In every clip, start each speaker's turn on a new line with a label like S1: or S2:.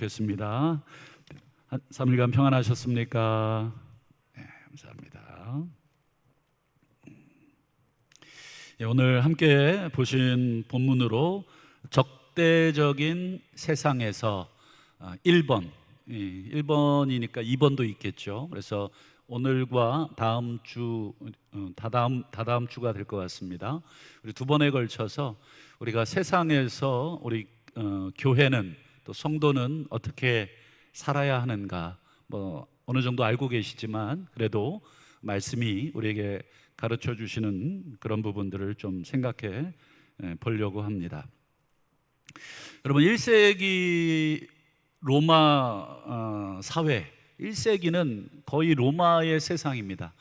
S1: 좋겠습니다. 3일간 평안하셨습니까? 네, 감사합니다. 오늘 함께 보신 본문으로 적대적인 세상에서 1번, 1번이니까 2번도 있겠죠. 그래서 오늘과 다음 주, 다다음 주가 될 것 같습니다. 우리 두 번에 걸쳐서 우리가 세상에서 우리 교회는 또 성도는 어떻게 살아야 하는가, 어느 정도 알고 계시지만 그래도 말씀이 우리에게 가르쳐 주시는 그런 부분들을 좀 생각해 보려고 합니다. 여러분, 1세기 로마 사회, 1세기는 거의 로마의 세상입니다.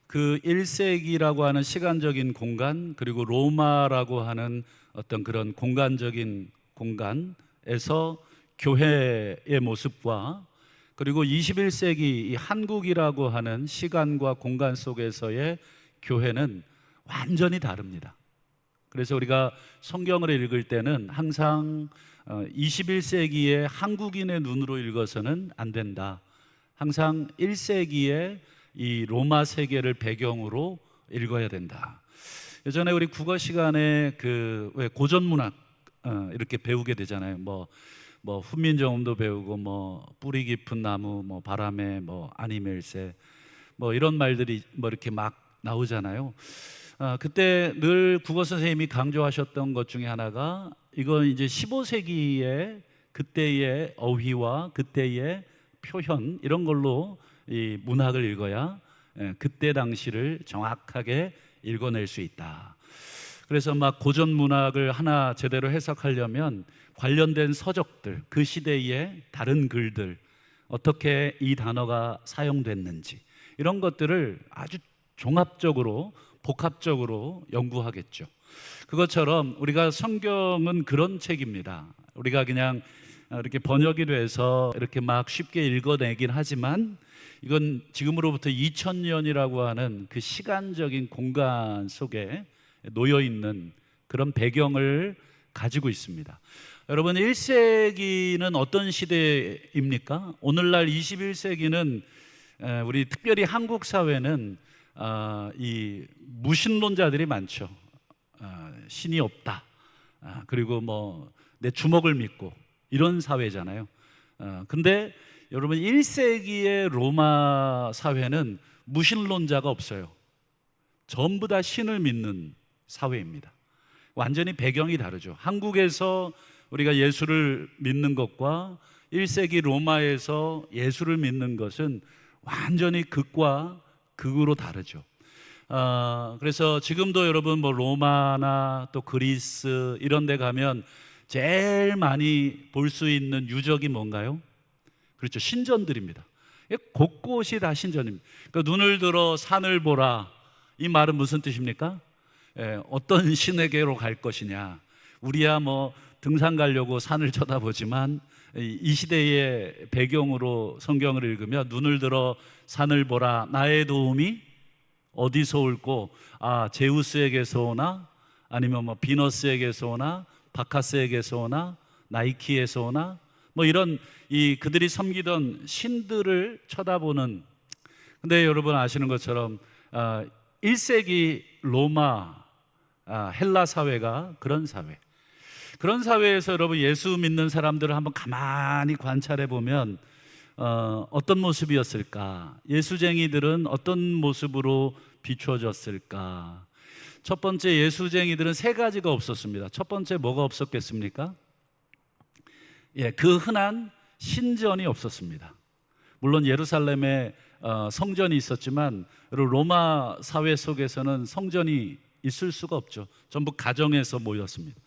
S1: 그 1세기라고 하는 시간적인 공간, 그리고 로마라고 하는 어떤 그런 공간적인 공간에서 교회의 모습과, 그리고 21세기 이 한국이라고 하는 시간과 공간 속에서의 교회는 완전히 다릅니다. 그래서 우리가 성경을 읽을 때는 항상 21세기의 한국인의 눈으로 읽어서는 안 된다. 항상 1세기의 이 로마 세계를 배경으로 읽어야 된다. 예전에 우리 국어 시간에 왜 고전 문학 이렇게 배우게 되잖아요. 훈민정음도 배우고, 뿌리 깊은 나무, 바람에 아니멜세, 이런 말들이 이렇게 막 나오잖아요. 그때 늘 국어 선생님이 강조하셨던 것 중에 하나가, 이건 이제 15세기의 그때의 어휘와 그때의 표현, 이런 걸로 이 문학을 읽어야 그때 당시를 정확하게 읽어낼 수 있다. 그래서 고전 문학을 하나 제대로 해석하려면 관련된 서적들, 그 시대의 다른 글들, 어떻게 이 단어가 사용됐는지, 이런 것들을 아주 종합적으로, 복합적으로 연구하겠죠. 그것처럼 우리가 성경은 그런 책입니다. 우리가 그냥 이렇게 번역이 돼서 이렇게 막 쉽게 읽어내긴 하지만, 이건 지금으로부터 2000년이라고 하는 그 시간적인 공간 속에 놓여 있는 그런 배경을 가지고 있습니다. 여러분, 1세기는 어떤 시대입니까? 오늘날 21세기는 우리 특별히 한국 사회는 이 무신론자들이 많죠. 신이 없다. 그리고 내 주먹을 믿고, 이런 사회잖아요. 근데 여러분, 1세기의 로마 사회는 무신론자가 없어요. 전부 다 신을 믿는 사회입니다. 완전히 배경이 다르죠. 한국에서 우리가 예수를 믿는 것과 1세기 로마에서 예수를 믿는 것은 완전히 극과 극으로 다르죠. 그래서 지금도 여러분 로마나 또 그리스 이런 데 가면 제일 많이 볼 수 있는 유적이 뭔가요? 그렇죠, 신전들입니다. 곳곳이 다 신전입니다. 그러니까 눈을 들어 산을 보라, 이 말은 무슨 뜻입니까? 어떤 신에게로 갈 것이냐. 우리야 등산 가려고 산을 쳐다보지만, 이 시대의 배경으로 성경을 읽으면 눈을 들어 산을 보라, 나의 도움이 어디서 올고, 제우스에게서 오나, 아니면 비너스에게서 오나, 바카스에게서 오나, 나이키에서 오나, 이런 그들이 섬기던 신들을 쳐다보는. 근데 여러분 아시는 것처럼 1세기 로마, 헬라 사회가 그런 사회에서 여러분 예수 믿는 사람들을 한번 가만히 관찰해 보면 어떤 모습이었을까? 예수쟁이들은 어떤 모습으로 비추어졌을까? 첫 번째, 예수쟁이들은 세 가지가 없었습니다. 첫 번째, 뭐가 없었겠습니까? 그 흔한 신전이 없었습니다. 물론 예루살렘에 성전이 있었지만, 로마 사회 속에서는 성전이 있을 수가 없죠. 전부 가정에서 모였습니다.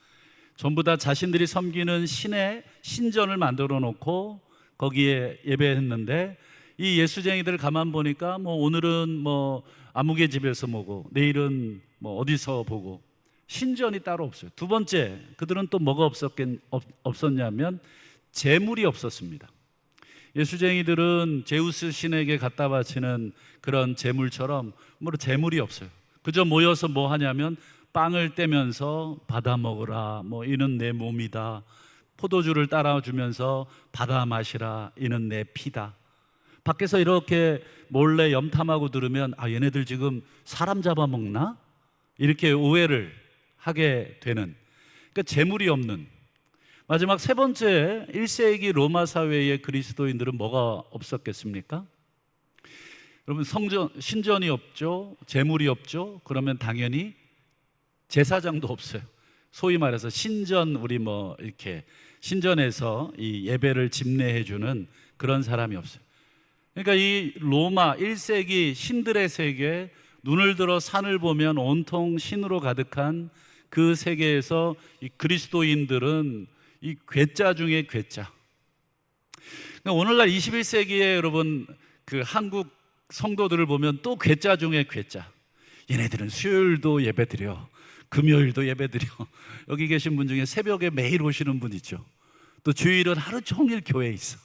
S1: 전부 다 자신들이 섬기는 신의 신전을 만들어 놓고 거기에 예배했는데, 이 예수쟁이들을 가만 보니까 오늘은 아무개 집에서 보고, 내일은 어디서 보고, 신전이 따로 없어요. 두 번째, 그들은 또 뭐가 없었냐면 제물이 없었습니다. 예수쟁이들은 제우스 신에게 갖다 바치는 그런 제물처럼 제물이 없어요. 그저 모여서 뭐 하냐면 빵을 떼면서 받아 먹으라, 이는 내 몸이다, 포도주를 따라주면서 받아 마시라, 이는 내 피다. 밖에서 이렇게 몰래 염탐하고 들으면 얘네들 지금 사람 잡아먹나? 이렇게 오해를 하게 되는, 그러니까 재물이 없는. 마지막 세 번째, 1세기 로마 사회의 그리스도인들은 뭐가 없었겠습니까? 여러분, 신전이 없죠, 재물이 없죠. 그러면 당연히 제사장도 없어요. 소위 말해서 신전, 우리 이렇게 신전에서 이 예배를 집례해주는 그런 사람이 없어요. 그러니까 이 로마 1세기 신들의 세계, 눈을 들어 산을 보면 온통 신으로 가득한 그 세계에서 이 그리스도인들은 이 괴짜 중에 괴짜. 그러니까 오늘날 21세기에 여러분 그 한국 성도들을 보면 또 괴짜 중에 괴짜. 얘네들은 수요일도 예배드려, 금요일도 예배드려. 여기 계신 분 중에 새벽에 매일 오시는 분 있죠. 또 주일은 하루 종일 교회에 있어.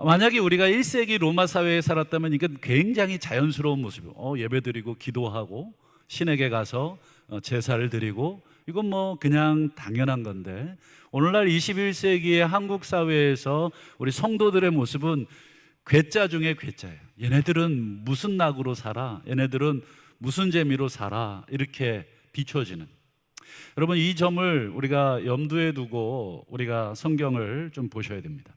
S1: 만약에 우리가 1세기 로마 사회에 살았다면 이건 굉장히 자연스러운 모습이에요. 예배드리고 기도하고 신에게 가서 제사를 드리고, 이건 그냥 당연한 건데, 오늘날 21세기의 한국 사회에서 우리 성도들의 모습은 괴짜 중에 괴짜예요. 얘네들은 무슨 낙으로 살아? 얘네들은 무슨 재미로 살아? 이렇게 비춰지는. 여러분, 이 점을 우리가 염두에 두고 우리가 성경을 좀 보셔야 됩니다.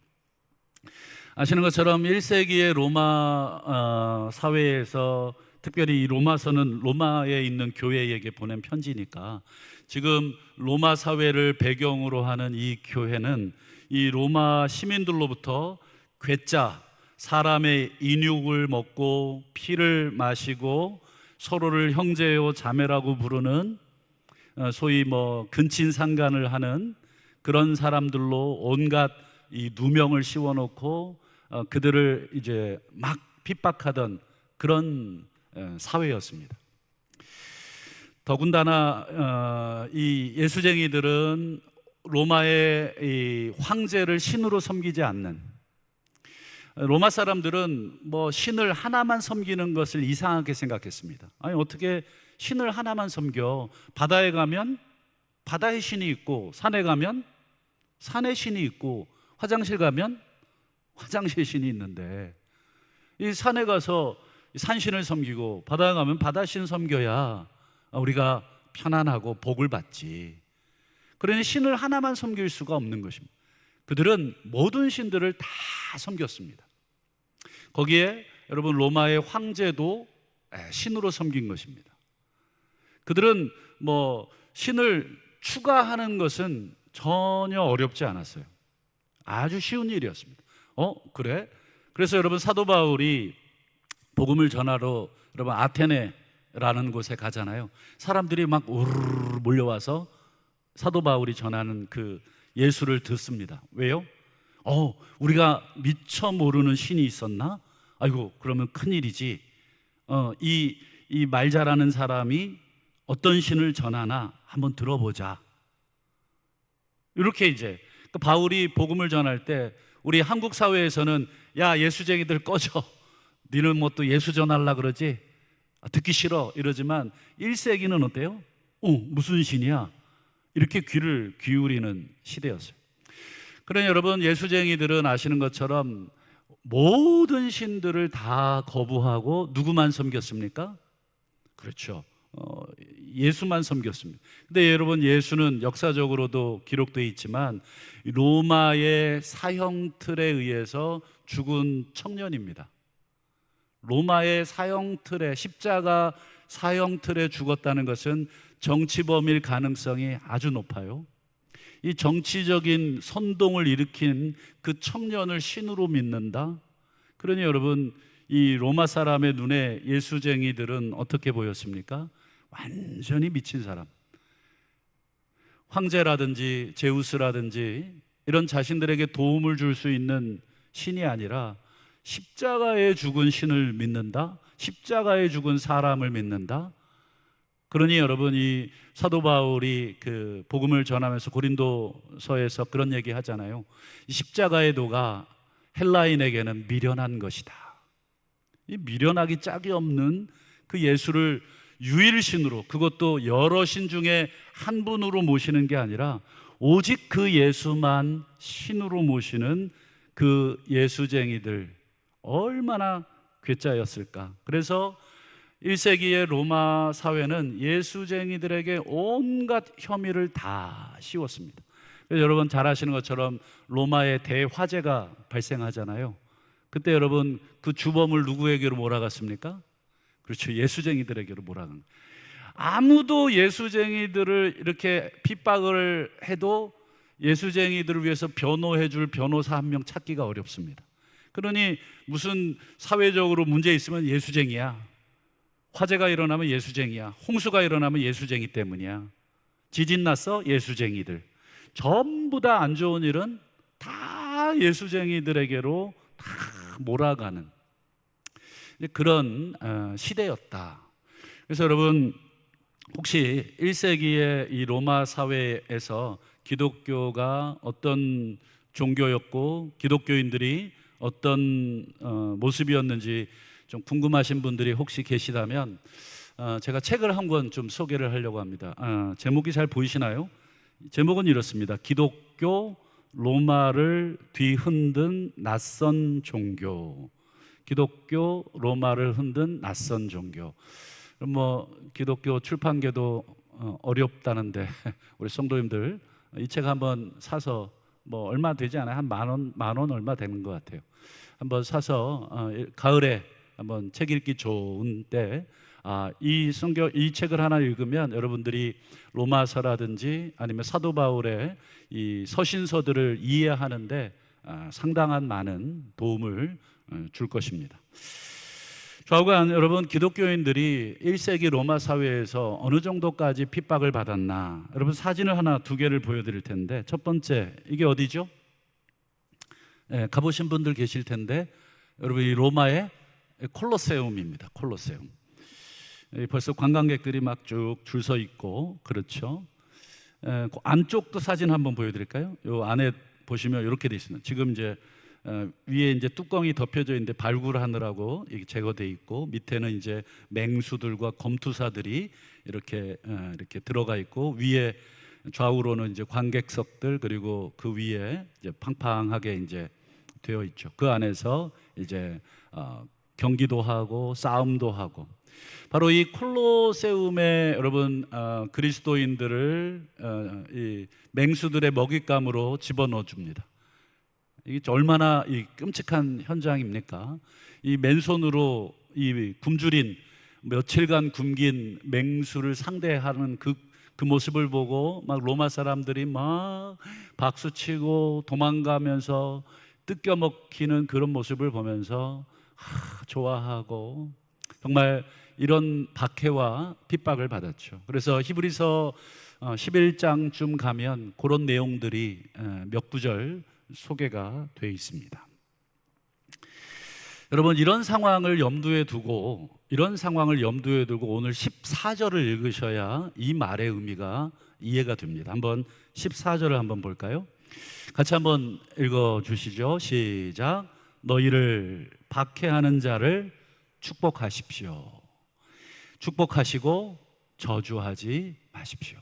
S1: 아시는 것처럼 1세기의 로마 사회에서, 특별히 이 로마서는 로마에 있는 교회에게 보낸 편지니까, 지금 로마 사회를 배경으로 하는 이 교회는 이 로마 시민들로부터 괴짜, 사람의 인육을 먹고 피를 마시고 서로를 형제요 자매라고 부르는, 소위 근친상간을 하는 그런 사람들로 온갖 이 누명을 씌워놓고 그들을 이제 막 핍박하던 그런 사회였습니다. 더군다나 이 예수쟁이들은 로마의 이 황제를 신으로 섬기지 않는, 로마 사람들은 신을 하나만 섬기는 것을 이상하게 생각했습니다. 아니, 어떻게 신을 하나만 섬겨? 바다에 가면 바다의 신이 있고, 산에 가면 산의 신이 있고, 화장실 가면 화장실 신이 있는데, 이 산에 가서 산신을 섬기고 바다에 가면 바다신 섬겨야 우리가 편안하고 복을 받지. 그러니 신을 하나만 섬길 수가 없는 것입니다. 그들은 모든 신들을 다 섬겼습니다. 거기에 여러분 로마의 황제도 신으로 섬긴 것입니다. 그들은 신을 추가하는 것은 전혀 어렵지 않았어요. 아주 쉬운 일이었습니다. 그래? 그래서 여러분 사도 바울이 복음을 전하러 여러분 아테네라는 곳에 가잖아요. 사람들이 막 우르르 몰려와서 사도 바울이 전하는 그 예수를 듣습니다. 왜요? 우리가 미처 모르는 신이 있었나? 아이고, 그러면 큰일이지. 이 말 잘하는 사람이 어떤 신을 전하나 한번 들어보자. 이렇게 이제 바울이 복음을 전할 때 우리 한국 사회에서는 야, 예수쟁이들 꺼져. 니는 또 예수 전하려고 그러지? 듣기 싫어. 이러지만 1세기는 어때요? 무슨 신이야? 이렇게 귀를 기울이는 시대였어요. 그러니 여러분, 예수쟁이들은 아시는 것처럼 모든 신들을 다 거부하고 누구만 섬겼습니까? 그렇죠. 예수만 섬겼습니다. 근데 여러분, 예수는 역사적으로도 기록되어 있지만 로마의 사형틀에 의해서 죽은 청년입니다. 로마의 사형틀에, 십자가 사형틀에 죽었다는 것은 정치범일 가능성이 아주 높아요. 이 정치적인 선동을 일으킨 그 청년을 신으로 믿는다? 그러니 여러분, 이 로마 사람의 눈에 예수쟁이들은 어떻게 보였습니까? 완전히 미친 사람. 황제라든지 제우스라든지 이런 자신들에게 도움을 줄 수 있는 신이 아니라 십자가에 죽은 신을 믿는다? 십자가에 죽은 사람을 믿는다? 그러니 여러분, 이 사도 바울이 그 복음을 전하면서 고린도서에서 그런 얘기 하잖아요. 이 십자가의 도가 헬라인에게는 미련한 것이다. 이 미련하기 짝이 없는 그 예수를 유일신으로, 그것도 여러 신 중에 한 분으로 모시는 게 아니라 오직 그 예수만 신으로 모시는 그 예수쟁이들 얼마나 괴짜였을까. 그래서 1세기의 로마 사회는 예수쟁이들에게 온갖 혐의를 다 씌웠습니다. 여러분 잘 아시는 것처럼 로마에 대화재가 발생하잖아요. 그때 여러분 그 주범을 누구에게로 몰아갔습니까? 그렇죠, 예수쟁이들에게로 몰아간 거예요. 아무도 예수쟁이들을 이렇게 핍박을 해도 예수쟁이들을 위해서 변호해 줄 변호사 한 명 찾기가 어렵습니다. 그러니 무슨 사회적으로 문제 있으면 예수쟁이야, 화재가 일어나면 예수쟁이야, 홍수가 일어나면 예수쟁이 때문이야, 지진 났어 예수쟁이들, 전부 다 안 좋은 일은 다 예수쟁이들에게로 다 몰아가는 그런 시대였다. 그래서 여러분 혹시 1세기의 이 로마 사회에서 기독교가 어떤 종교였고 기독교인들이 어떤 모습이었는지 좀 궁금하신 분들이 혹시 계시다면 제가 책을 한 권 좀 소개를 하려고 합니다. 제목이 잘 보이시나요? 제목은 이렇습니다. 기독교 로마를 뒤흔든 낯선 종교. 기독교 로마를 흔든 낯선 종교. 뭐 기독교 출판계도 어렵다는데 우리 성도님들 이 책 한번 사서 뭐 얼마 되지 않아요. 한 만 원 얼마 되는 것 같아요. 한번 사서 가을에 한번 책 읽기 좋은 때 이 책을 하나 읽으면 여러분들이 로마서라든지 아니면 사도 바울의 이 서신서들을 이해하는데 상당한 많은 도움을 줄 것입니다. 좌우간 여러분, 기독교인들이 1세기 로마 사회에서 어느 정도까지 핍박을 받았나, 여러분 사진을 하나 두 개를 보여드릴 텐데, 첫 번째 이게 어디죠? 가보신 분들 계실 텐데, 여러분 이 로마의 콜로세움입니다. 콜로세움. 벌써 관광객들이 막 쭉 줄 서 있고, 그렇죠. 그 안쪽도 사진 한번 보여드릴까요? 요 안에 보시면 이렇게 돼 있습니다. 지금 이제 위에 이제 뚜껑이 덮여져 있는데 발굴하느라고 이게 제거돼 있고, 밑에는 이제 맹수들과 검투사들이 이렇게 들어가 있고, 위에 좌우로는 이제 관객석들, 그리고 그 위에 이제 팡팡하게 이제 되어 있죠. 그 안에서 이제 경기도 하고 싸움도 하고, 바로 이 콜로세움에 여러분 그리스도인들을 이 맹수들의 먹잇감으로 집어넣어 줍니다. 이게 얼마나 이 끔찍한 현장입니까? 이 맨손으로 이 굶주린 며칠간 굶긴 맹수를 상대하는 그 모습을 보고 막 로마 사람들이 막 박수치고 도망가면서 뜯겨먹히는 그런 모습을 보면서 좋아하고, 정말 이런 박해와 핍박을 받았죠. 그래서 히브리서 11장쯤 가면 그런 내용들이 몇 구절 소개가 되어 있습니다. 여러분 이런 상황을 염두에 두고 오늘 14절을 읽으셔야 이 말의 의미가 이해가 됩니다. 한번 14절을 한번 볼까요? 같이 한번 읽어주시죠. 시작. 너희를 박해하는 자를 축복하십시오. 축복하시고 저주하지 마십시오.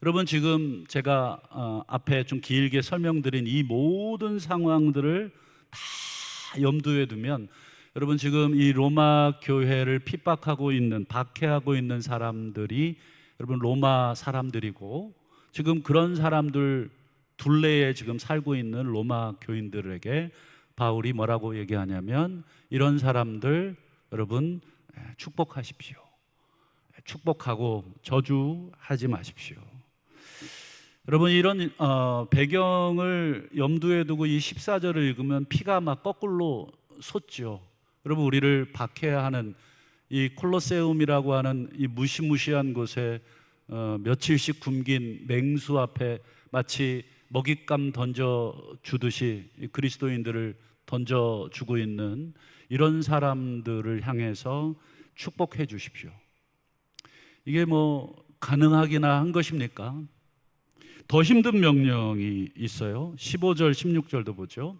S1: 여러분 지금 제가 앞에 좀 길게 설명드린 이 모든 상황들을 다 염두에 두면, 여러분 지금 이 로마 교회를 핍박하고 있는, 박해하고 있는 사람들이 여러분 로마 사람들이고, 지금 그런 사람들 둘레에 지금 살고 있는 로마 교인들에게 바울이 뭐라고 얘기하냐면, 이런 사람들 여러분 축복하십시오. 축복하고 저주하지 마십시오. 여러분 이런 배경을 염두에 두고 이 14절을 읽으면 피가 막 거꾸로 솟죠. 여러분 우리를 박해하는 이 콜로세움이라고 하는 이 무시무시한 곳에 며칠씩 굶긴 맹수 앞에 마치 먹잇감 던져주듯이 그리스도인들을 던져주고 있는 이런 사람들을 향해서 축복해 주십시오. 이게 뭐 가능하기나 한 것입니까? 더 힘든 명령이 있어요. 15절 16절도 보죠.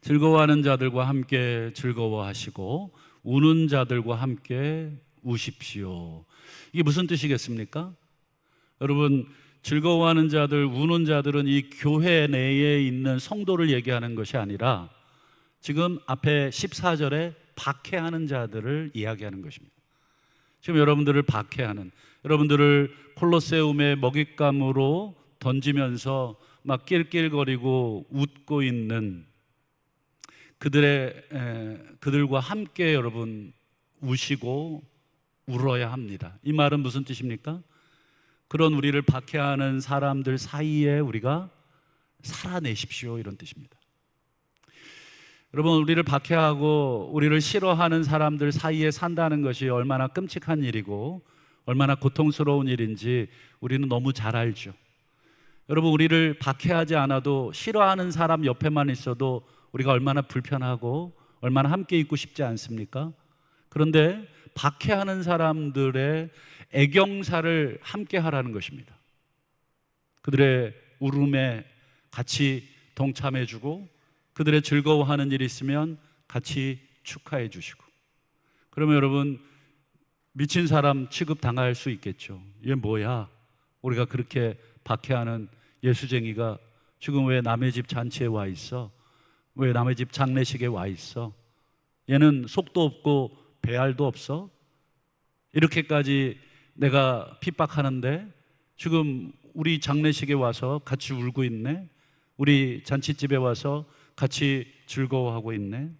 S1: 즐거워하는 자들과 함께 즐거워하시고 우는 자들과 함께 우십시오. 이게 무슨 뜻이겠습니까? 여러분 즐거워하는 자들, 우는 자들은 이 교회 내에 있는 성도를 얘기하는 것이 아니라 지금 앞에 14절에 박해하는 자들을 이야기하는 것입니다. 지금 여러분들을 박해하는, 여러분들을 콜로세움의 먹잇감으로 던지면서 막 낄낄거리고 웃고 있는 그들과 함께 여러분 우시고 울어야 합니다. 이 말은 무슨 뜻입니까? 그런 우리를 박해하는 사람들 사이에 우리가 살아내십시오, 이런 뜻입니다. 여러분, 우리를 박해하고 우리를 싫어하는 사람들 사이에 산다는 것이 얼마나 끔찍한 일이고 얼마나 고통스러운 일인지 우리는 너무 잘 알죠. 여러분, 우리를 박해하지 않아도 싫어하는 사람 옆에만 있어도 우리가 얼마나 불편하고 얼마나 함께 있고 싶지 않습니까? 그런데 박해하는 사람들의 애경사를 함께 하라는 것입니다. 그들의 울음에 같이 동참해 주고 그들의 즐거워하는 일이 있으면 같이 축하해 주시고, 그러면 여러분, 미친 사람 취급당할 수 있겠죠. 얘 뭐야? 우리가 그렇게 박해하는 예수쟁이가 지금 왜 남의 집 잔치에 와 있어? 왜 남의 집 장례식에 와 있어? 얘는 속도 없고 배알도 없어? 이렇게까지 내가 핍박하는데 지금 우리 장례식에 와서 같이 울고 있네? 우리 잔치집에 와서 같이 즐거워하고 있네?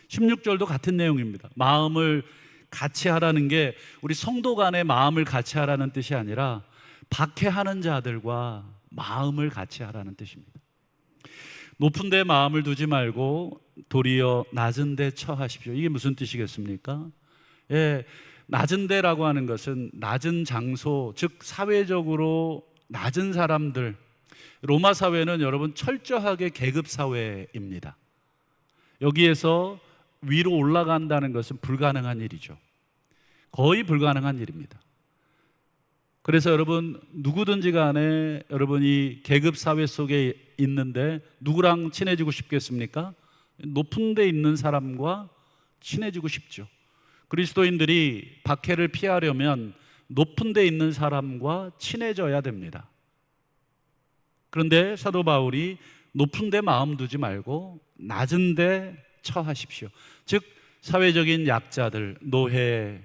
S1: 16절도 같은 내용입니다. 마음을 같이 하라는 게 우리 성도 간의 마음을 같이 하라는 뜻이 아니라 박해하는 자들과 마음을 같이 하라는 뜻입니다. 높은 데 마음을 두지 말고 도리어 낮은 데 처하십시오. 이게 무슨 뜻이겠습니까? 예, 낮은 데라고 하는 것은 낮은 장소, 즉 사회적으로 낮은 사람들. 로마 사회는 여러분 철저하게 계급 사회입니다. 여기에서 위로 올라간다는 것은 불가능한 일이죠. 거의 불가능한 일입니다. 그래서 여러분, 누구든지 간에 여러분이 계급 사회 속에 있는데 누구랑 친해지고 싶겠습니까? 높은 데 있는 사람과 친해지고 싶죠. 그리스도인들이 박해를 피하려면 높은 데 있는 사람과 친해져야 됩니다. 그런데 사도 바울이 높은 데 마음 두지 말고 낮은 데 처하십시오. 즉 사회적인 약자들, 노예,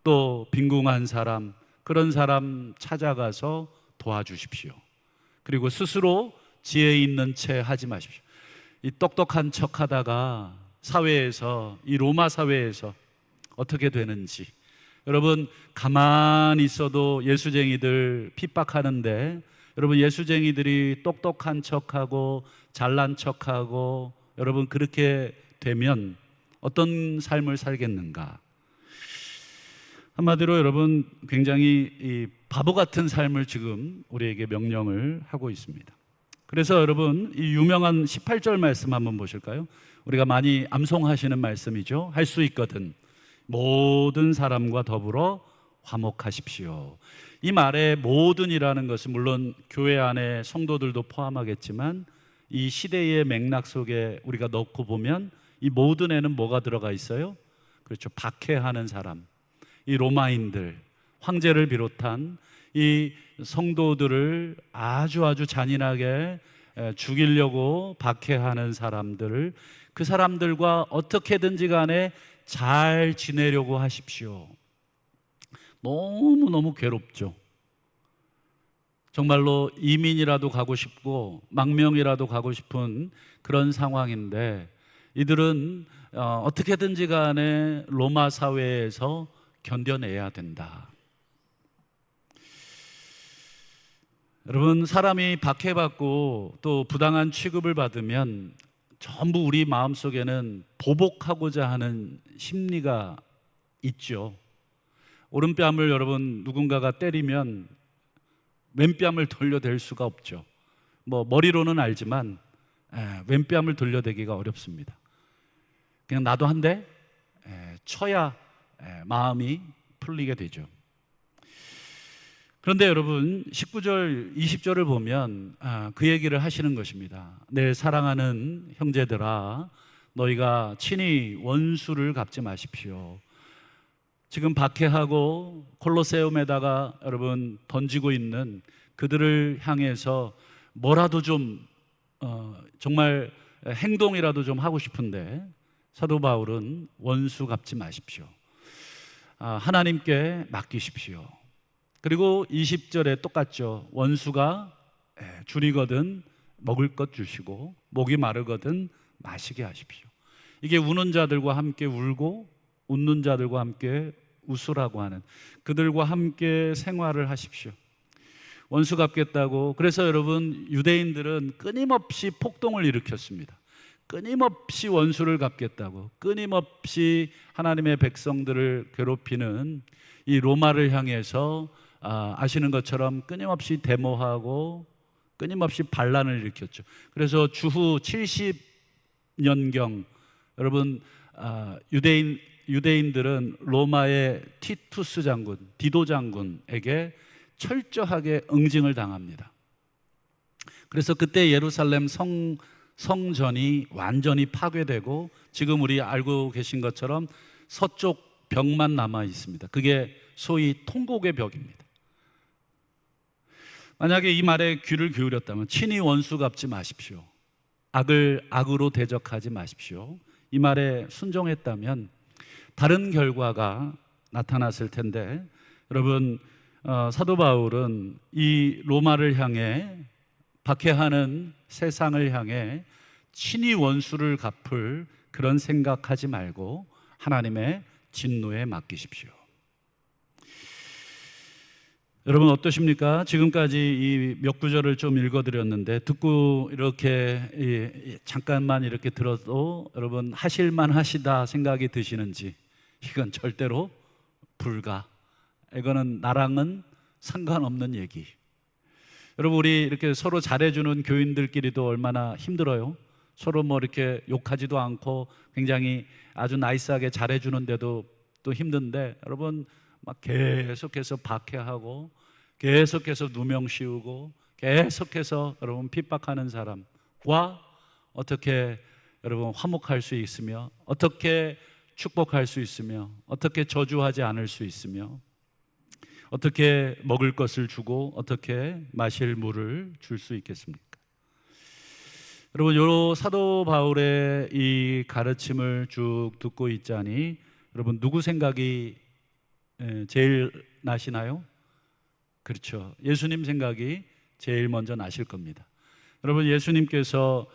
S1: 또 빈궁한 사람, 그런 사람 찾아가서 도와주십시오. 그리고 스스로 지혜 있는 채 하지 마십시오. 이 똑똑한 척 하다가 사회에서, 이 로마 사회에서 어떻게 되는지, 여러분 가만히 있어도 예수쟁이들 핍박하는데 여러분 예수쟁이들이 똑똑한 척하고 잘난 척하고 여러분 그렇게 되면 어떤 삶을 살겠는가? 한마디로 여러분 굉장히 이 바보 같은 삶을 지금 우리에게 명령을 하고 있습니다. 그래서 여러분 이 유명한 18절 말씀 한번 보실까요? 우리가 많이 암송하시는 말씀이죠. 할 수 있거든 모든 사람과 더불어 화목하십시오. 이 말에 모든이라는 것은 물론 교회 안에 성도들도 포함하겠지만 이 시대의 맥락 속에 우리가 넣고 보면 이 모든에는 뭐가 들어가 있어요? 그렇죠. 박해하는 사람, 이 로마인들, 황제를 비롯한 이 성도들을 아주 잔인하게 죽이려고 박해하는 사람들을, 그 사람들과 어떻게든지 간에 잘 지내려고 하십시오. 너무너무 괴롭죠. 정말로 이민이라도 가고 싶고 망명이라도 가고 싶은 그런 상황인데 이들은 어떻게든지 간에 로마 사회에서 견뎌내야 된다. 여러분, 사람이 박해받고 또 부당한 취급을 받으면 전부 우리 마음속에는 보복하고자 하는 심리가 있죠. 오른뺨을 여러분 누군가가 때리면 왼뺨을 돌려댈 수가 없죠. 뭐 머리로는 알지만 왼뺨을 돌려대기가 어렵습니다. 그냥 나도 한 대 쳐야 마음이 풀리게 되죠. 그런데 여러분 19절 20절을 보면 그 얘기를 하시는 것입니다. 내 사랑하는 형제들아, 너희가 친히 원수를 갚지 마십시오. 지금 박해하고 콜로세움에다가 여러분 던지고 있는 그들을 향해서 뭐라도 좀 정말 행동이라도 좀 하고 싶은데 사도 바울은 원수 갚지 마십시오. 하나님께 맡기십시오. 그리고 20절에 똑같죠. 원수가 줄이거든 먹을 것 주시고 목이 마르거든 마시게 하십시오. 이게 우는 자들과 함께 울고 웃는 자들과 함께 웃으라고 하는, 그들과 함께 생활을 하십시오. 원수 갚겠다고. 그래서 여러분, 유대인들은 끊임없이 폭동을 일으켰습니다. 끊임없이 원수를 갚겠다고, 끊임없이 하나님의 백성들을 괴롭히는 이 로마를 향해서 아시는 것처럼 끊임없이 데모하고 끊임없이 반란을 일으켰죠. 그래서 주후 70년경 여러분, 유대인들은 로마의 티투스 장군, 디도 장군에게 철저하게 응징을 당합니다. 그래서 그때 예루살렘 성전이 완전히 파괴되고 지금 우리 알고 계신 것처럼 서쪽 벽만 남아 있습니다. 그게 소위 통곡의 벽입니다. 만약에 이 말에 귀를 기울였다면, 친히 원수 갚지 마십시오, 악을 악으로 대적하지 마십시오, 이 말에 순종했다면 다른 결과가 나타났을 텐데, 여러분, 사도 바울은 이 로마를 향해, 박해하는 세상을 향해 친히 원수를 갚을 그런 생각하지 말고 하나님의 진노에 맡기십시오. 여러분 어떠십니까? 지금까지 이 몇 구절을 좀 읽어드렸는데, 듣고 이렇게 잠깐만 이렇게 들어도 여러분 하실만 하시다 생각이 드시는지? 이건 절대로 불가. 이거는 나랑은 상관없는 얘기. 여러분, 우리 이렇게 서로 잘해주는 교인들끼리도 얼마나 힘들어요. 서로 뭐 이렇게 욕하지도 않고 굉장히 아주 나이스하게 잘해주는데도 또 힘든데, 여러분 막 계속해서 박해하고 계속해서 누명 씌우고 계속해서 여러분 핍박하는 사람과 어떻게 여러분 화목할 수 있으며, 어떻게 축복할 수 있으며, 어떻게 저주하지 않을 수 있으며, 어떻게 먹을 것을 주고 어떻게 마실 물을 줄 수 있겠습니까? 여러분, 요 사도 바울의 이 가르침을 쭉 듣고 있자니 여러분 누구 생각이 제일 나시나요? 그렇죠. 예수님 생각이 제일 먼저 나실 겁니다. 여러분, 예수님께서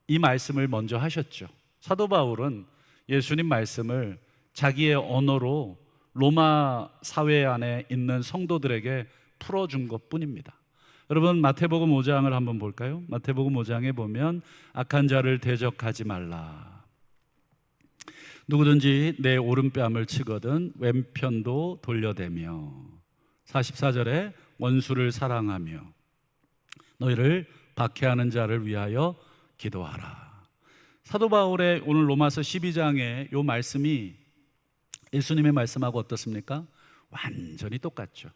S1: 이 말씀을 먼저 하셨죠. 사도 바울은 예수님 말씀을 자기의 언어로 로마 사회 안에 있는 성도들에게 풀어준 것 뿐입니다. 여러분, 마태복음 5장을 한번 볼까요? 마태복음 5장에 보면 악한 자를 대적하지 말라, 누구든지 내 오른뺨을 치거든 왼편도 돌려대며, 44절에 원수를 사랑하며 너희를 박해하는 자를 위하여 기도하라. 사도 바울의 오늘 로마서 12장의 이 말씀이 예수님의 말씀하고 어떻습니까? 완전히 똑같죠.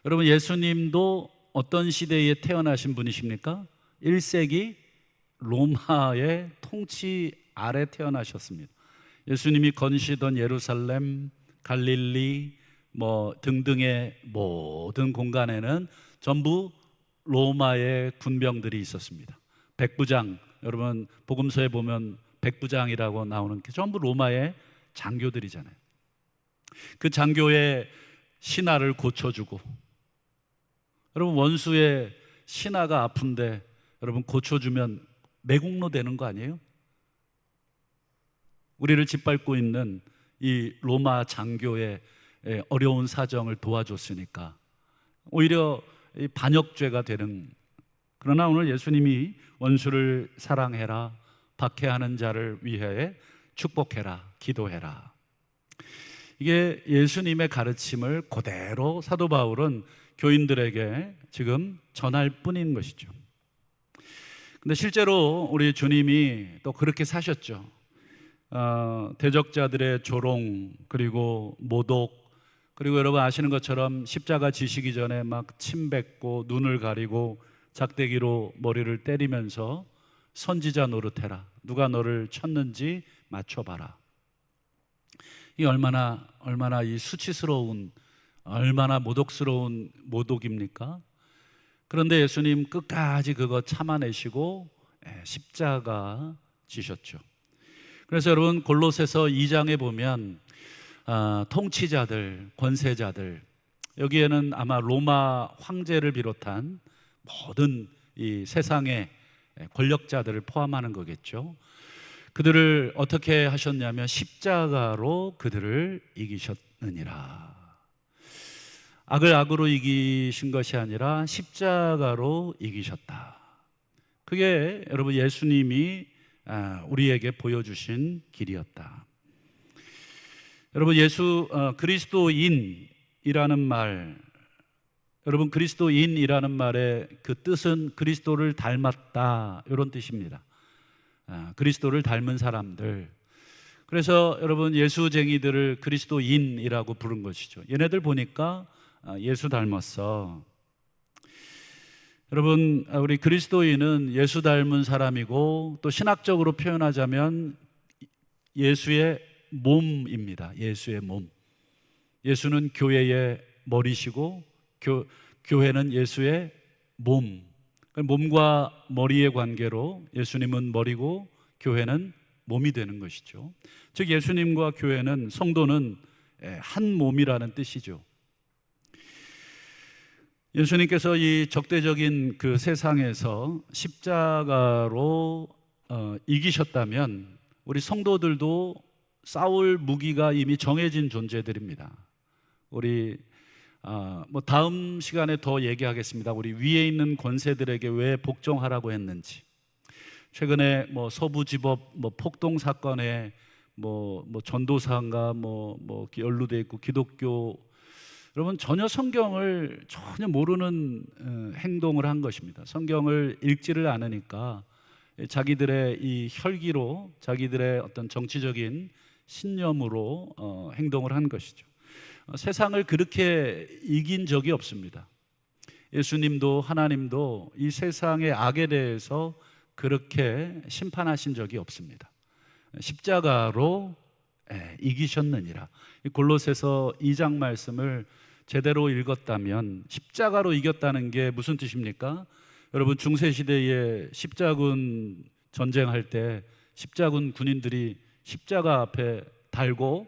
S1: 여러분, 예수님도 어떤 시대에 태어나신 분이십니까? 1세기 로마의 통치 아래 태어나셨습니다. 예수님이 거니시던 예루살렘, 갈릴리 등등의 모든 공간에는 전부 로마의 군병들이 있었습니다. 백부장, 여러분 복음서에 보면 백부장이라고 나오는 게 전부 로마의 장교들이잖아요. 그 장교의 신하를 고쳐주고, 여러분 원수의 신하가 아픈데 여러분 고쳐주면 매국노 되는 거 아니에요? 우리를 짓밟고 있는 이 로마 장교의 어려운 사정을 도와줬으니까 오히려 반역죄가 되는. 그러나 오늘 예수님이 원수를 사랑해라, 박해하는 자를 위해 축복해라, 기도해라, 이게 예수님의 가르침을 그대로 사도 바울은 교인들에게 지금 전할 뿐인 것이죠. 근데 실제로 우리 주님이 또 그렇게 사셨죠. 대적자들의 조롱, 그리고 모독, 그리고 여러분 아시는 것처럼 십자가 지시기 전에 막 침 뱉고 눈을 가리고 작대기로 머리를 때리면서 선지자 노릇해라, 누가 너를 쳤는지 맞춰봐라. 이 얼마나 이 수치스러운, 얼마나 모독스러운 모독입니까? 그런데 예수님 끝까지 그거 참아내시고 십자가 지셨죠. 그래서 여러분 골로새서 2장에 보면 통치자들, 권세자들, 여기에는 아마 로마 황제를 비롯한 모든 이 세상의 권력자들을 포함하는 거겠죠. 그들을 어떻게 하셨냐면 십자가로 그들을 이기셨느니라. 악을 악으로 이기신 것이 아니라 십자가로 이기셨다. 그게 여러분 예수님이 우리에게 보여주신 길이었다. 여러분 그리스도인이라는 말, 여러분 그리스도인이라는 말의 그 뜻은 그리스도를 닮았다, 이런 뜻입니다. 그리스도를 닮은 사람들. 그래서 여러분 예수쟁이들을 그리스도인이라고 부른 것이죠. 얘네들 보니까 예수 닮았어. 여러분 우리 그리스도인은 예수 닮은 사람이고, 또 신학적으로 표현하자면 예수의 몸입니다. 예수의 몸. 예수는 교회의 머리시고 교회는 예수의 몸. 몸과 머리의 관계로 예수님은 머리고 교회는 몸이 되는 것이죠. 즉 예수님과 교회는, 성도는 한 몸이라는 뜻이죠. 예수님께서 이 적대적인 그 세상에서 십자가로 이기셨다면 우리 성도들도 싸울 무기가 이미 정해진 존재들입니다. 우리 다음 시간에 더 얘기하겠습니다. 우리 위에 있는 권세들에게 왜 복종하라고 했는지. 최근에 서부지법 폭동 사건에 전도사인가 연루돼 있고, 기독교, 여러분 전혀 성경을 전혀 모르는 행동을 한 것입니다. 성경을 읽지를 않으니까 자기들의 이 혈기로, 자기들의 어떤 정치적인 신념으로 행동을 한 것이죠. 세상을 그렇게 이긴 적이 없습니다. 예수님도 하나님도 이 세상의 악에 대해서 그렇게 심판하신 적이 없습니다. 십자가로 이기셨느니라. 골로새서 2장 말씀을 제대로 읽었다면 십자가로 이겼다는 게 무슨 뜻입니까? 여러분 중세시대에 십자군 전쟁할 때 십자군 군인들이 십자가 앞에 달고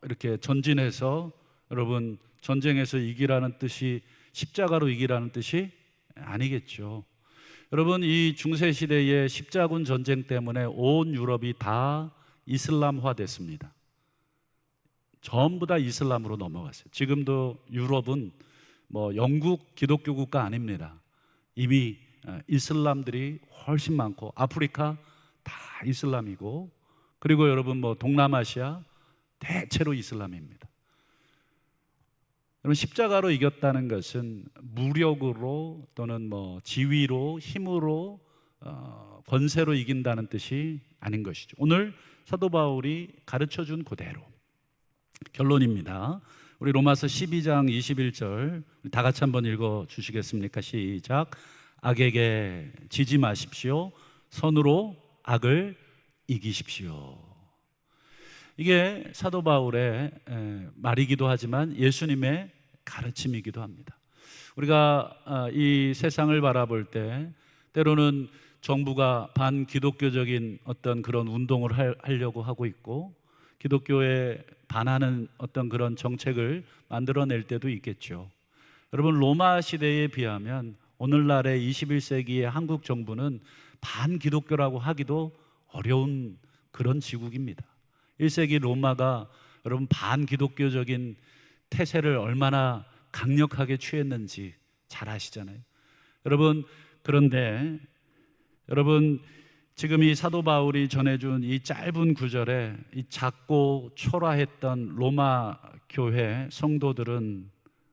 S1: 이렇게 전진해서, 여러분 전쟁에서 이기라는 뜻이 십자가로 이기라는 뜻이 아니겠죠. 여러분 이 중세시대의 십자군 전쟁 때문에 온 유럽이 다 이슬람화 됐습니다. 전부 다 이슬람으로 넘어갔어요. 지금도 유럽은 영국 기독교 국가 아닙니다. 이미 이슬람들이 훨씬 많고, 아프리카 다 이슬람이고, 그리고 여러분 동남아시아 대체로 이슬람입니다. 여러분 십자가로 이겼다는 것은 무력으로 또는 지위로, 힘으로, 권세로 이긴다는 뜻이 아닌 것이죠. 오늘 사도 바울이 가르쳐준 그대로 결론입니다. 우리 로마서 12장 21절 다 같이 한번 읽어 주시겠습니까? 시작. 악에게 지지 마십시오. 선으로 악을 이기십시오. 이게 사도 바울의 말이기도 하지만 예수님의 가르침이기도 합니다. 우리가 이 세상을 바라볼 때 때로는 정부가 반기독교적인 어떤 그런 운동을 하려고 하고 있고, 기독교에 반하는 어떤 그런 정책을 만들어낼 때도 있겠죠. 여러분 로마 시대에 비하면 오늘날의 21세기의 한국 정부는 반기독교라고 하기도 어려운 그런 지국입니다. 1세기 로마가 여러분 반기독교적인 태세를 얼마나 강력하게 취했는지 잘 아시잖아요. 여러분 그런데 여러분 지금 이 사도 바울이 전해준 이 짧은 구절에 이 작고 초라했던 로마 교회 성도들은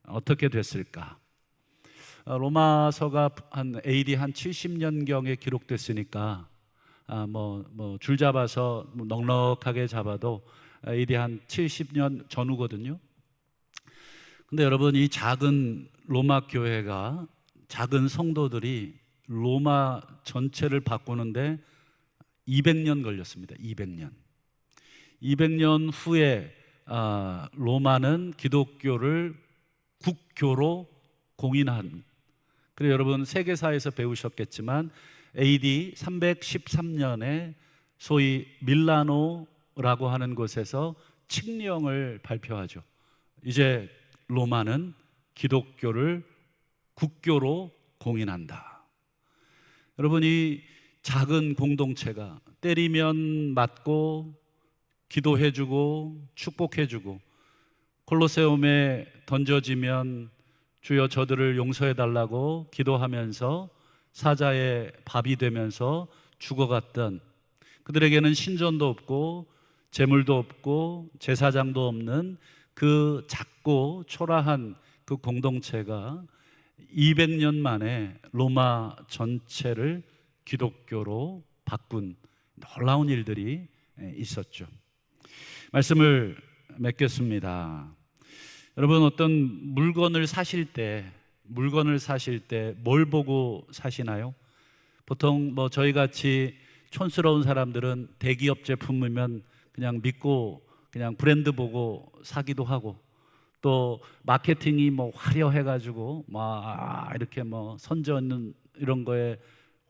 S1: 어떻게 됐을까? 로마서가 한 AD 한 70년경에 기록됐으니까 줄 잡아서 넉넉하게 잡아도 AD 한 70년 전후거든요. 근데 여러분 이 작은 로마 교회가, 작은 성도들이 로마 전체를 바꾸는데 200년 걸렸습니다. 200년 후에 로마는 기독교를 국교로 공인한, 그리고 여러분 세계사에서 배우셨겠지만 AD 313년에 소위 밀라노라고 하는 곳에서 칙령을 발표하죠. 이제 로마는 기독교를 국교로 공인한다. 여러분, 이 작은 공동체가 때리면 맞고 기도해주고 축복해주고 콜로세움에 던져지면 주여 저들을 용서해달라고 기도하면서 사자의 밥이 되면서 죽어갔던, 그들에게는 신전도 없고 재물도 없고 제사장도 없는 그 작고 초라한 그 공동체가 200년 만에 로마 전체를 기독교로 바꾼 놀라운 일들이 있었죠. 말씀을 맺겠습니다. 여러분, 어떤 물건을 사실 때 뭘 보고 사시나요? 보통 뭐 저희 같이 촌스러운 사람들은 대기업 제품이면 그냥 믿고 그냥 브랜드 보고 사기도 하고, 또 마케팅이 뭐 화려해가지고 막 이렇게 뭐 선전 이런 거에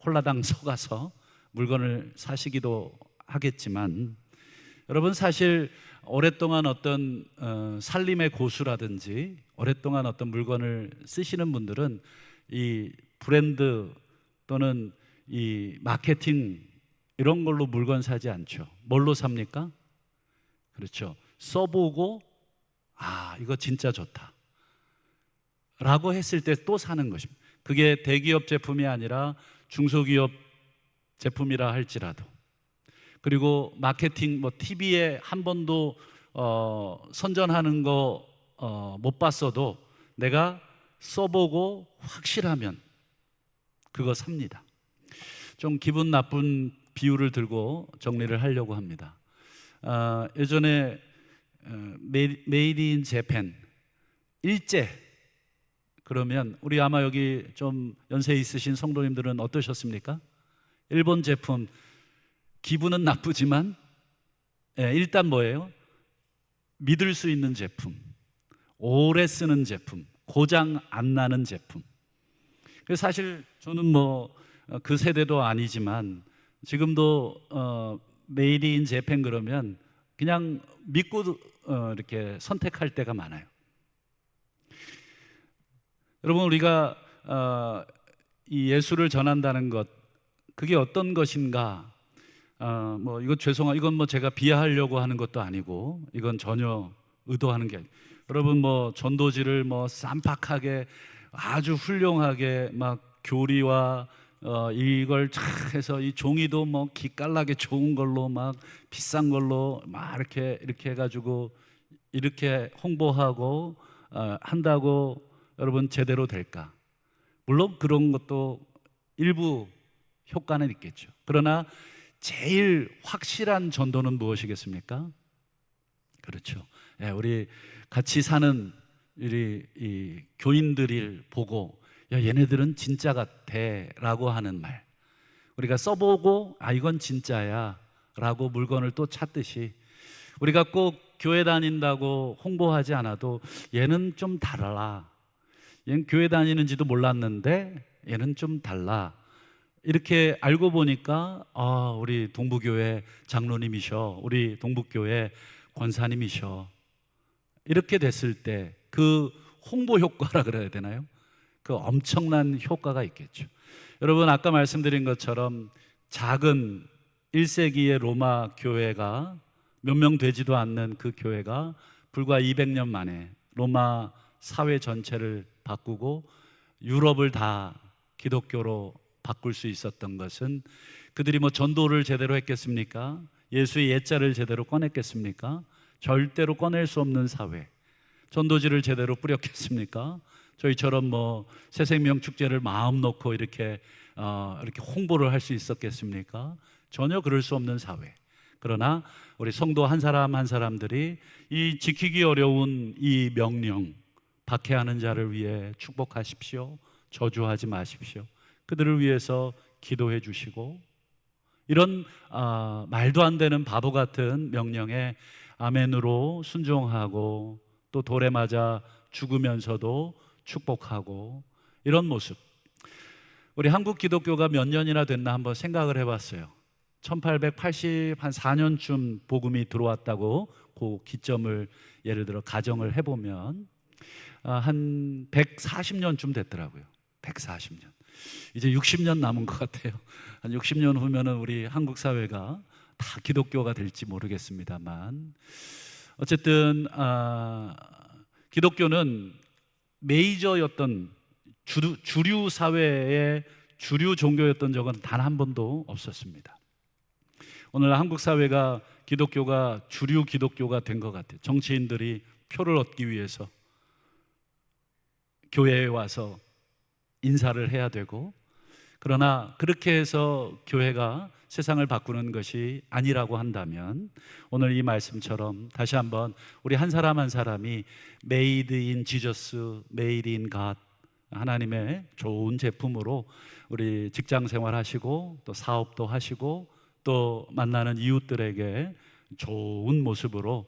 S1: 홀라당 속아서 물건을 사시기도 하겠지만, 여러분 사실 오랫동안 어떤 살림의 고수라든지 오랫동안 어떤 물건을 쓰시는 분들은 이 브랜드 또는 이 마케팅 이런 걸로 물건 사지 않죠. 뭘로 삽니까? 그렇죠. 써보고 이거 진짜 좋다 라고 했을 때 또 사는 것입니다. 그게 대기업 제품이 아니라 중소기업 제품이라 할지라도, 그리고 마케팅 뭐 TV에 한 번도 선전하는 거 못 봤어도 내가 써보고 확실하면 그거 삽니다. 좀 기분 나쁜 비유를 들고 정리를 하려고 합니다. 예전에 메이드 인 재팬 일제 그러면 우리 아마 여기 좀 연세 있으신 성도님들은 어떠셨습니까? 일본 제품 기분은 나쁘지만 일단 뭐예요? 믿을 수 있는 제품, 오래 쓰는 제품, 고장 안 나는 제품. 그래서 사실 저는 뭐 그 세대도 아니지만 지금도 메이드 인 재팬 그러면 그냥 믿고 이렇게 선택할 때가 많아요. 여러분, 우리가 이 예수를 전한다는 것, 그게 어떤 것인가? 뭐 이건 뭐 제가 비하하려고 하는 것도 아니고, 이건 전혀 의도하는 게 아니에요. 여러분 뭐 전도지를 뭐 쌈박하게 아주 훌륭하게 막 교리와 이걸 쫙 해서 이 종이도 뭐 기깔나게 좋은 걸로 막 비싼 걸로 막 이렇게 해가지고 이렇게 홍보하고 한다고 여러분 제대로 될까? 물론 그런 것도 일부 효과는 있겠죠. 그러나 제일 확실한 전도는 무엇이겠습니까? 그렇죠. 우리 같이 사는 이 교인들을 보고 야, 얘네들은 진짜 같아라고 하는 말, 우리가 써보고 이건 진짜야 라고 물건을 또 찾듯이, 우리가 꼭 교회 다닌다고 홍보하지 않아도 얘는 좀 달라, 얘는 교회 다니는지도 몰랐는데 얘는 좀 달라, 이렇게 알고 보니까 우리 동부교회 장로님이셔, 우리 동북교회 권사님이셔, 이렇게 됐을 때 그 홍보 효과라 그래야 되나요? 그 엄청난 효과가 있겠죠. 여러분, 아까 말씀드린 것처럼 작은 1세기의 로마 교회가 몇 명 되지도 않는 그 교회가 불과 200년 만에 로마 사회 전체를 바꾸고 유럽을 다 기독교로 바꿀 수 있었던 것은, 그들이 뭐 전도를 제대로 했겠습니까? 예수의 옛자를 제대로 꺼냈겠습니까? 절대로 꺼낼 수 없는 사회. 전도지를 제대로 뿌렸겠습니까? 저희처럼 뭐 새생명 축제를 마음 놓고 이렇게 홍보를 할 수 있었겠습니까? 전혀 그럴 수 없는 사회. 그러나 우리 성도 한 사람 한 사람들이 이 지키기 어려운 이 명령, 박해하는 자를 위해 축복하십시오, 저주하지 마십시오, 그들을 위해서 기도해 주시고, 이런 말도 안 되는 바보 같은 명령에 아멘으로 순종하고 또 돌에 맞아 죽으면서도 축복하고, 이런 모습, 우리 한국 기독교가 몇 년이나 됐나 한번 생각을 해봤어요. 1884년쯤 복음이 들어왔다고 그 기점을 예를 들어 가정을 해보면 한 140년쯤 됐더라고요. 140년. 이제 60년 남은 것 같아요. 한 60년 후면은 우리 한국 사회가 다 기독교가 될지 모르겠습니다만, 어쨌든 기독교는 메이저였던 주류 사회의 주류 종교였던 적은 단 한 번도 없었습니다. 오늘 한국 사회가 기독교가 주류 기독교가 된 것 같아요. 정치인들이 표를 얻기 위해서 교회에 와서 인사를 해야 되고, 그러나 그렇게 해서 교회가 세상을 바꾸는 것이 아니라고 한다면, 오늘 이 말씀처럼 다시 한번 우리 한 사람 한 사람이 Made in Jesus, Made in God, 하나님의 좋은 제품으로 우리 직장 생활하시고 또 사업도 하시고 또 만나는 이웃들에게 좋은 모습으로,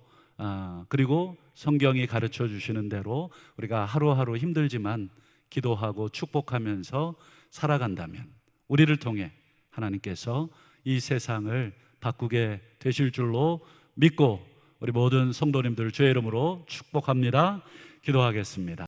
S1: 그리고 성경이 가르쳐 주시는 대로 우리가 하루하루 힘들지만 기도하고 축복하면서 살아간다면, 우리를 통해 하나님께서 이 세상을 바꾸게 되실 줄로 믿고 우리 모든 성도님들 주의 이름으로 축복합니다. 기도하겠습니다.